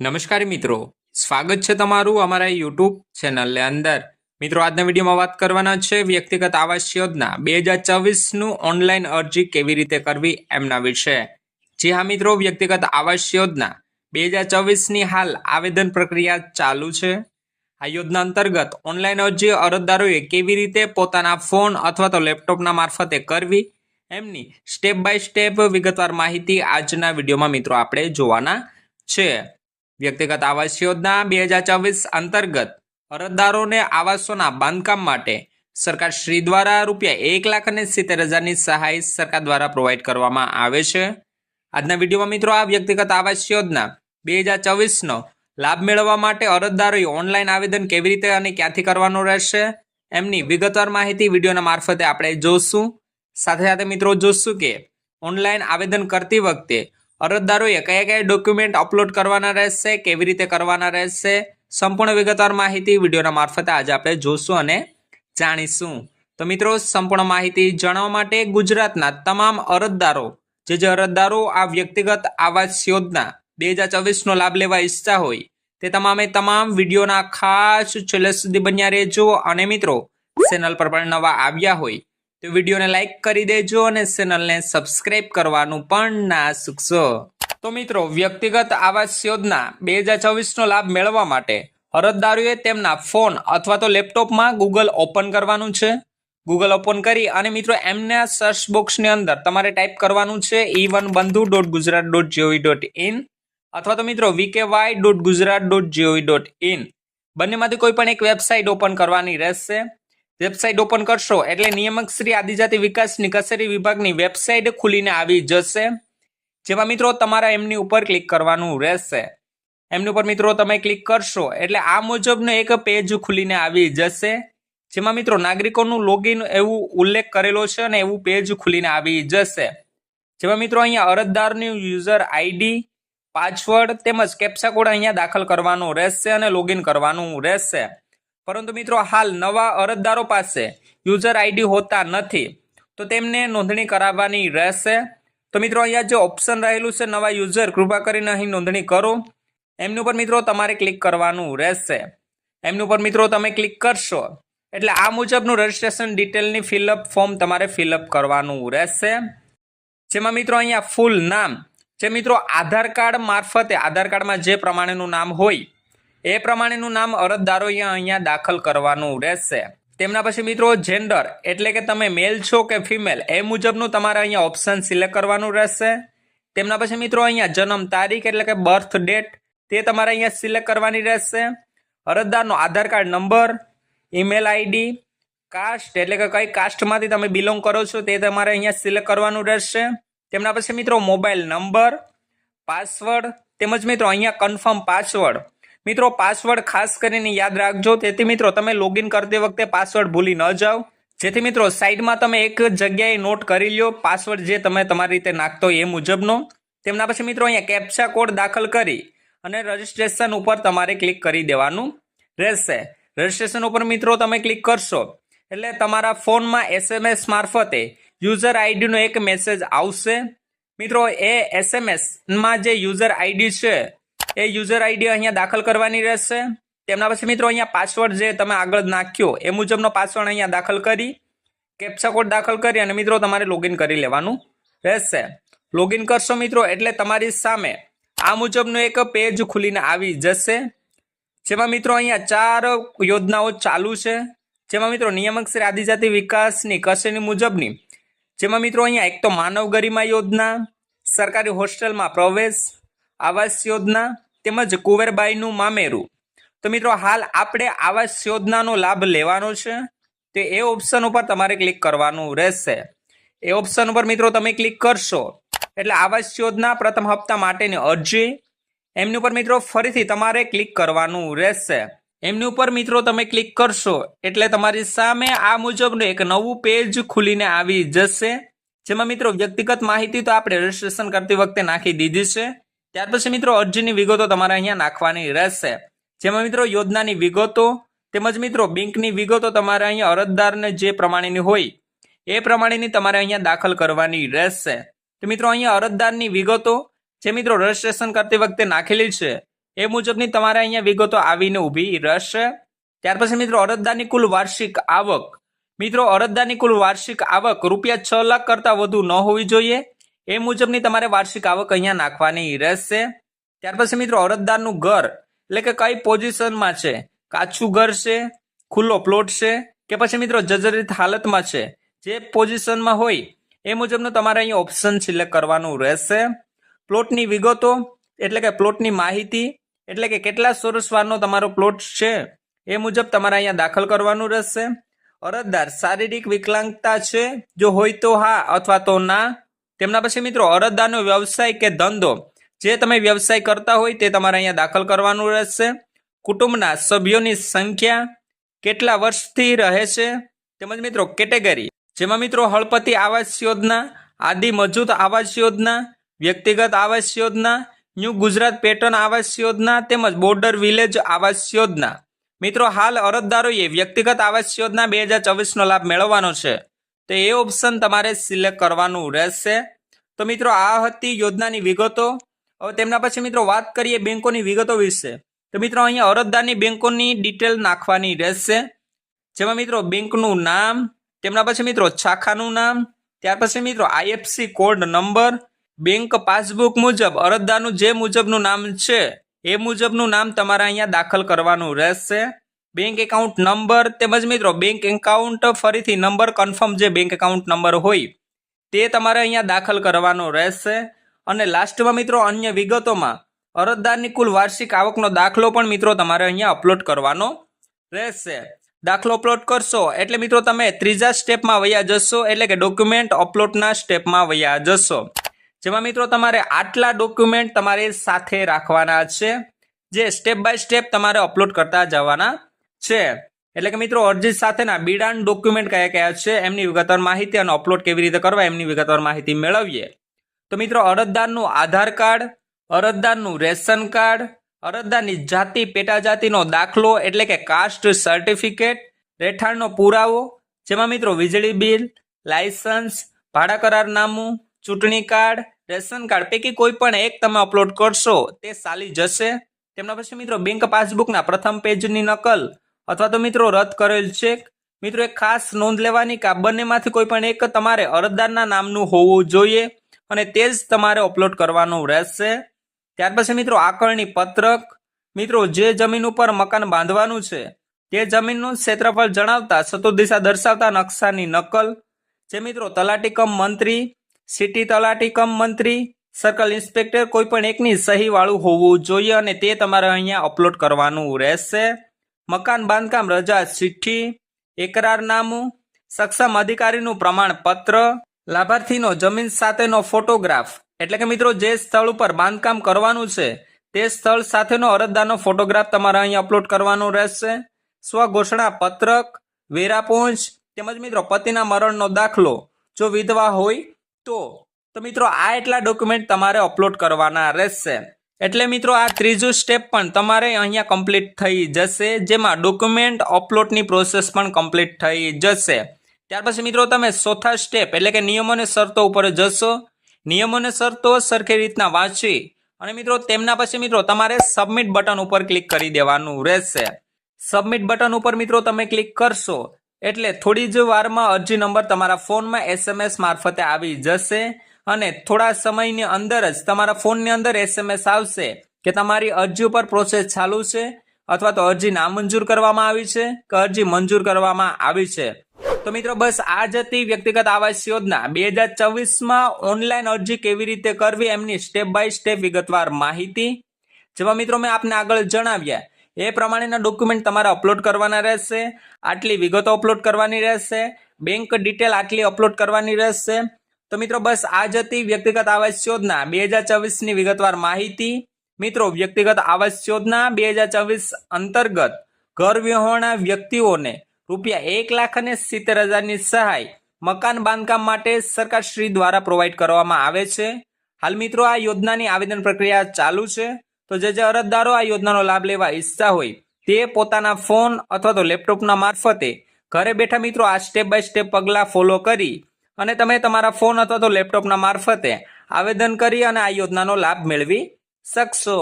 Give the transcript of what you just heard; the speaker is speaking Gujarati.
નમસ્કાર મિત્રો, સ્વાગત છે તમારું અમારા યુટ્યુબ ચેનલને અંદર। મિત્રો, આજના વિડીયોમાં વાત કરવાના છે વ્યક્તિગત આવાસ યોજના 2024નું ઓનલાઈન અરજી કેવી રીતે કરવી એમના વિશે। જી હા મિત્રો, વ્યક્તિગત આવાસ યોજના 2024ની હાલ આવેદન પ્રક્રિયા ચાલુ છે। આ યોજના અંતર્ગત ઓનલાઈન અરજી અરજદારોએ કેવી રીતે પોતાના ફોન અથવા તો લેપટોપના મારફતે કરવી એમની સ્ટેપ બાય સ્ટેપ વિગતવાર માહિતી આજના વિડીયોમાં મિત્રો આપણે જોવાના છે। વ્યક્તિગત આવાસ યોજના 2024 અંતર્ગત અરજદારોને આવાસોના બાંધકામ માટે સરકાર શ્રી દ્વારા ₹1,70,000ની સહાય સરકાર દ્વારા પ્રોવાઈડ કરવામાં આવે છે। આજના વિડીયોમાં મિત્રો આ વ્યક્તિગત આવાસ યોજના 2024નો લાભ મેળવવા માટે અરજદારોએ ઓનલાઈન આવેદન કેવી રીતે અને ક્યાંથી કરવાનું રહેશે એમની વિગતવાર માહિતી વિડીયોના મારફતે આપણે જોશું। સાથે સાથે મિત્રો જોશું કે ઓનલાઈન આવેદન કરતી વખતે અરજદારોએ કયા કયા ડોક્યુમેન્ટ અપલોડ કરવાના રહેશે, કેવી રીતે કરવાના રહેશે, સંપૂર્ણ વિગતવાર માહિતી વિડીયોના મારફતે આજે આપણે જોશું અને જાણીશું। તો મિત્રો, સંપૂર્ણ માહિતી જાણવા માટે ગુજરાતના તમામ અરજદારો જે અરજદારો આ વ્યક્તિગત આવાસ યોજના 2024નો લાભ લેવા ઈચ્છતા હોય તે તમામે તમામ વિડીયોના ખાસ છેલ્લે સુધી બન્યા રહેજો। અને મિત્રો, ચેનલ પર પણ નવા આવ્યા હોય તો વિડીયોને લાઈક કરી દેજો અને ચેનલને સબસ્ક્રાઇબ કરવાનું પણ ના ચૂકશો। તો મિત્રો, વ્યક્તિગત આવાસ યોજના 2024નો લાભ મેળવવા માટે અરજદારોએ તેમના ફોન અથવા તો લેપટોપમાં ગૂગલ ઓપન કરવાનું છે। ગૂગલ ઓપન કરી અને મિત્રો એમના સર્ચ બોક્સની અંદર તમારે ટાઈપ કરવાનું છે e1bandhu.gujarat.gov.in અથવા તો મિત્રો vky.gujarat.gov.in બંનેમાંથી કોઈ પણ એક વેબસાઇટ ઓપન કરવાની રહેશે। વેબસાઇટ ઓપન કરશો એટલે નિયામક શ્રી આદિજાતિ વિકાસની કચેરી વિભાગની વેબસાઇટ ખુલીને આવી જશે, જેમાં મિત્રો તમારા એમની ઉપર ક્લિક કરવાનું રહેશે। એમની ઉપર મિત્રો તમે ક્લિક કરશો એટલે આ મુજબનો એક પેજ ખુલીને આવી જશે, જેમાં મિત્રો નાગરિકોનું લોગિન એવું ઉલ્લેખ કરેલો છે અને એવું પેજ ખુલીને આવી જશે, જેમાં મિત્રો અહીંયા અરજદારની યુઝર આઈડી, પાસવર્ડ તેમજ કેપ્ચા કોડ અહીંયા દાખલ કરવાનો રહેશે અને લોગિન કરવાનું રહેશે। પરંતુ મિત્રો હાલ નવા અરજદારો પાસે યુઝર આઈડી હોતા નથી તો તેમને નોંધણી કરાવવાની રહેશે। તો મિત્રો અહીંયા જે ઓપ્શન રહેલું છે નવા યુઝર, કૃપા કરીને અહીં નોંધણી કરો, એમની ઉપર મિત્રો તમારે ક્લિક કરવાનું રહેશે। એમની ઉપર મિત્રો તમે ક્લિક કરશો એટલે આ મુજબનું રજિસ્ટ્રેશન ડિટેલની ફિલઅપ ફોર્મ તમારે ફિલઅપ કરવાનું રહેશે, જેમાં મિત્રો અહીંયા ફૂલ નામ જે મિત્રો આધાર કાર્ડ મારફતે આધાર કાર્ડમાં જે પ્રમાણેનું નામ હોય એ પ્રમાણેનું નામ અરજદારોએ અહીંયા દાખલ કરવાનું રહેશે। તેમના પછી મિત્રો જેન્ડર એટલે કે તમે મેલ છો કે ફિમેલ એ મુજબનું તમારે અહીંયા ઓપ્શન સિલેક્ટ કરવાનું રહેશે। તેમના પછી મિત્રો અહીંયા જન્મ તારીખ એટલે કે બર્થ ડેટ તે તમારે અહીંયા સિલેક્ટ કરવાની રહેશે। અરજદારનો Aadhaar card number, email ID, caste એટલે કે કઈ કાસ્ટમાંથી તમે બિલોંગ કરો છો તે તમારે અહીંયા સિલેક્ટ કરવાનું રહેશે। તેમના પછી મિત્રો મોબાઈલ નંબર, પાસવર્ડ તેમજ મિત્રો અહીંયા કન્ફર્મ પાસવર્ડ, મિત્રો પાસવર્ડ ખાસ કરીને યાદ રાખજો, તેથી મિત્રો તમે લોગિન કરતી વખતે પાસવર્ડ ભૂલી ન જાઓ, જેથી મિત્રો સાઈડમાં તમે એક જગ્યાએ નોટ કરી લ્યો પાસવર્ડ જે તમે તમારી રીતે નાખતો એ મુજબનો। તેમના પછી મિત્રો અહીંયા કેપ્ચા કોડ દાખલ કરી અને રજિસ્ટ્રેશન ઉપર તમારે ક્લિક કરી દેવાનું રહેશે। રજિસ્ટ્રેશન ઉપર મિત્રો તમે ક્લિક કરશો એટલે તમારા ફોનમાં SMS મારફતે યુઝર આઈડીનો એક મેસેજ આવશે। મિત્રો એ SMSમાં જે યુઝર આઈડી છે એ યુઝર આઈડી અહીંયા દાખલ કરવાની રહેશે। તેમના પછી મિત્રો અહીંયા પાસવર્ડ જે તમે આગળ નાખ્યો એ મુજબનો પાસવર્ડ અહીંયા દાખલ કરી કેપ્ચા કોડ દાખલ કરી અને મિત્રો તમારે લોગિન કરી લેવાનું રહેશે। લોગિન કરશો મિત્રો એટલે તમારી સામે આ મુજબનું એક પેજ ખુલીને આવી જશે, જેમાં મિત્રો અહીંયા 4 યોજનાઓ ચાલુ છે, જેમાં મિત્રો નિયામક શ્રી આદિજાતિ વિકાસની કચેરી મુજબની, જેમાં મિત્રો અહીંયા એક તો માનવ ગરિમા યોજના, સરકારી હોસ્ટેલમાં પ્રવેશ, આવાસ યોજના તેમજ કુંવરબાઈનું મામેરું। તો મિત્રો હાલ આપણે આવાસ યોજનાનો લાભ લેવાનો છે તો એ ઓપ્શન ઉપર તમારે ક્લિક કરવાનું રહેશે। એ ઓપ્શન ઉપર મિત્રો તમે ક્લિક કરશો એટલે આવાસ યોજના પ્રથમ હપ્તા માટેની અરજી એમની ઉપર મિત્રો ફરીથી તમારે ક્લિક કરવાનું રહેશે। એમની ઉપર મિત્રો તમે ક્લિક કરશો એટલે તમારી સામે આ મુજબનું એક નવું પેજ ખુલીને આવી જશે, જેમાં મિત્રો વ્યક્તિગત માહિતી તો આપણે રજિસ્ટ્રેશન કરતી વખતે નાખી દીધી છે। ત્યાર પછી મિત્રો અરજીની વિગતો તમારે અહીંયા નાખવાની રહેશે, જેમાં મિત્રો યોજનાની વિગતો તેમજ મિત્રો બેંકની વિગતો તમારે અહીંયા અરજદારને જે પ્રમાણેની હોય એ પ્રમાણેની તમારે અહીંયા દાખલ કરવાની રહેશે। તો મિત્રો અહીંયા અરજદારની વિગતો જે મિત્રો રજિસ્ટ્રેશન કરતી વખતે નાખેલી છે એ મુજબની તમારે અહીંયા વિગતો આવીને ઊભી રહેશે। ત્યાર પછી મિત્રો અરજદારની કુલ વાર્ષિક આવક, મિત્રો અરજદારની કુલ વાર્ષિક આવક રૂપિયા 6 લાખ કરતા વધુ ન હોવી જોઈએ, એ મુજબની તમારે વાર્ષિક આવક અહીંયા નાખવાની રહેશે। ત્યાર પછી મિત્રો અરજદારનું ઘર એટલે કે કઈ પોઝિશનમાં છે, કાચું ઘર છે, ખુલ્લો પ્લોટ છે કે પછી મિત્રો જર્જરિત હાલતમાં છે, જે પોઝિશનમાં હોય એ મુજબનું તમારે અહીંયા ઓપ્શન સિલેક્ટ કરવાનું રહેશે। પ્લોટની વિગતો એટલે કે પ્લોટની માહિતી એટલે કે કેટલા ચોરસવારનો તમારો પ્લોટ છે એ મુજબ તમારે અહીંયા દાખલ કરવાનું રહેશે। અરજદાર શારીરિક વિકલાંગતા છે, જો હોય તો હા અથવા તો ના। તેમના પછી મિત્રો અરજદારનો વ્યવસાય કે ધંધો, જે તમે વ્યવસાય કરતા હોય તે તમારે અહીંયા દાખલ કરવાનું રહેશે। કુટુંબના સભ્યોની સંખ્યા, કેટલા વર્ષથી રહે છે, તેમજ મિત્રો કેટેગરી, જેમાં મિત્રો હળપતિ આવાસ યોજના, આદિ મજૂત આવાસ યોજના, વ્યક્તિગત આવાસ યોજના, ન્યૂ ગુજરાત પેટર્ન આવાસ યોજના તેમજ બોર્ડર વિલેજ આવાસ યોજના। મિત્રો હાલ અરજદારોએ વ્યક્તિગત આવાસ યોજના 2024 નો લાભ મેળવવાનો છે, તો એ ઓપ્શન તમારે સિલેક્ટ કરવાનું રહેશે। તો મિત્રો આ હતી યોજનાની વિગતો। હવે તેમના પછી મિત્રો વાત કરીએ બેંકોની વિગતો વિશે, તો મિત્રો અહીંયા અરજદારની બેંકોની ડિટેલ નાખવાની રહેશે, જેમાં મિત્રો બેંકનું નામ, તેમના પછી મિત્રો શાખાનું નામ, ત્યાર પછી મિત્રો IFC code number, bank passbook મુજબ અરજદારનું જે મુજબનું નામ છે એ મુજબનું નામ તમારે અહીંયા દાખલ કરવાનું રહેશે। બેંક એકાઉન્ટ નંબર તેમજ મિત્રો બેંક એકાઉન્ટ ફરીથી નંબર કન્ફર્મ જે બેંક એકાઉન્ટ નંબર હોય તે તમારે અહીંયા દાખલ કરવાનો રહેશે। અને લાસ્ટમાં મિત્રો અન્ય વિગતોમાં અરજદારની કુલ વાર્ષિક આવકનો દાખલો પણ મિત્રો તમારે અહીંયા અપલોડ કરવાનો રહેશે। દાખલો અપલોડ કરશો એટલે મિત્રો તમે ત્રીજા સ્ટેપમાં વયા જશો, એટલે કે ડોક્યુમેન્ટ અપલોડના સ્ટેપમાં વયા જશો, જેમાં મિત્રો તમારે આટલા ડોક્યુમેન્ટ તમારે સાથે રાખવાના છે, જે સ્ટેપ બાય સ્ટેપ તમારે અપલોડ કરતા જવાના છે। એટલે કે મિત્રો અરજી સાથેના બિડાણ ડોક્યુમેન્ટ કયા કયા છે એમની વિગતવાર માહિતી અને અપલોડ કેવી રીતે કરવા એમની વિગતવાર માહિતી મેળવીએ। તો મિત્રો અરજદારનું આધાર કાર્ડ, અરજદારનું રેશન કાર્ડ, અરજદારની જાતિ પેટા જાતિનો દાખલો એટલે કે કાસ્ટ સર્ટિફિકેટ, રહેઠાણનો પુરાવો, જેમાં મિત્રો વીજળી બિલ, લાયસન્સ, ભાડા કરારનામું, ચૂંટણી કાર્ડ, રેશન કાર્ડ પૈકી કોઈ પણ એક તમે અપલોડ કરશો તે ચાલી જશે। તેમના પછી મિત્રો બેંક પાસબુકના પ્રથમ પેજની નકલ અથવા તો મિત્રો રદ કરેલ ચેક, મિત્રો એક ખાસ નોંધ લેવાની કે આ બંનેમાંથી કોઈ પણ એક તમારે અરજદારના નામનું હોવું જોઈએ અને તે જ તમારે અપલોડ કરવાનું રહેશે। ત્યાર પછી મિત્રો આકરણી પત્રક, મિત્રો જે જમીન ઉપર મકાન બાંધવાનું છે તે જમીનનું ક્ષેત્રફળ જણાવતા ચતુર્દિશા દર્શાવતા નકશાની નકલ, જે મિત્રો તલાટી કમ મંત્રી, સિટી તલાટી કમ મંત્રી, સર્કલ ઇન્સ્પેક્ટર કોઈ પણ એકની સહી વાળું હોવું જોઈએ અને તે તમારે અહીંયા અપલોડ કરવાનું રહેશે। મકાન બાંધકામ રજા ચિઠ્ઠી, એકરારનામું, સક્ષમ અધિકારીનું પ્રમાણપત્ર, લાભાર્થીનો જમીન સાથેનો ફોટોગ્રાફ એટલે કે મિત્રો જે સ્થળ ઉપર બાંધકામ કરવાનું છે તે સ્થળ સાથેનો અરજદારનો ફોટોગ્રાફ તમારે અહીંયા અપલોડ કરવાનો રહેશે। સ્વઘોષણા પત્રક, વેરા પહોંચ તેમજ મિત્રો પતિના મરણનો દાખલો જો વિધવા હોય તો મિત્રો આ એટલા ડોક્યુમેન્ટ તમારે અપલોડ કરવાના રહેશે। એટલે મિત્રો આ ત્રીજું સ્ટેપ પણ તમારે અહીંયા કમ્પ્લીટ થઈ જશે, જેમાં ડોક્યુમેન્ટ અપલોડની પ્રોસેસ પણ કમ્પ્લીટ થઈ જશે। ત્યાર પછી મિત્રો તમે ચોથા સ્ટેપ એટલે કે નિયમો અને શરતો ઉપર જશો। નિયમો અને શરતો સરખી રીતના વાંચી અને મિત્રો તેમના પછી મિત્રો તમારે સબમિટ બટન ઉપર ક્લિક કરી દેવાનું રહેશે। સબમિટ બટન ઉપર મિત્રો તમે ક્લિક કરશો એટલે થોડી જ વારમાં અરજી નંબર તમારા ફોનમાં SMS મારફતે આવી જશે અને થોડા સમયની અંદર જ તમારા ફોનની અંદર SMS આવશે કે તમારી અરજી ઉપર પ્રોસેસ ચાલુ છે અથવા તો અરજી નામંજૂર કરવામાં આવી છે કે અરજી મંજૂર કરવામાં આવી છે। તો મિત્રો બસ આ જ હતી વ્યક્તિગત આવાસ યોજના 2024માં ઓનલાઈન અરજી કેવી રીતે કરવી એમની સ્ટેપ બાય સ્ટેપ વિગતવાર માહિતી, જેમાં મિત્રો મેં આપને આગળ જણાવ્યા એ પ્રમાણેના ડોક્યુમેન્ટ તમારે અપલોડ કરવાના રહેશે, આટલી વિગતો અપલોડ કરવાની રહેશે, બેંક ડિટેલ આટલી અપલોડ કરવાની રહેશે। તો મિત્રો બસ આ જ હતી વ્યક્તિગત આવાસ યોજના 2024ની વિગતવાર માહિતી। મિત્રો વ્યક્તિગત આવાસ યોજના 2024 અંતર્ગત ઘર વિહોણા વ્યક્તિઓને ₹1,70,000ની સહાય મકાન બાંધકામ માટે સરકાર શ્રી દ્વારા પ્રોવાઈડ કરવામાં આવે છે। હાલ મિત્રો આ યોજનાની આવેદન પ્રક્રિયા ચાલુ છે, તો જે અરજદારો આ યોજનાનો લાભ લેવા ઈચ્છતા હોય તે પોતાના ફોન અથવા તો લેપટોપના મારફતે ઘરે બેઠા મિત્રો આ સ્ટેપ બાય સ્ટેપ પગલાં ફોલો કરી અને તમે તમારા ફોન અથવા તો લેપટોપના મારફતે આવેદન કરી અને આ યોજનાનો લાભ મેળવી શકશો।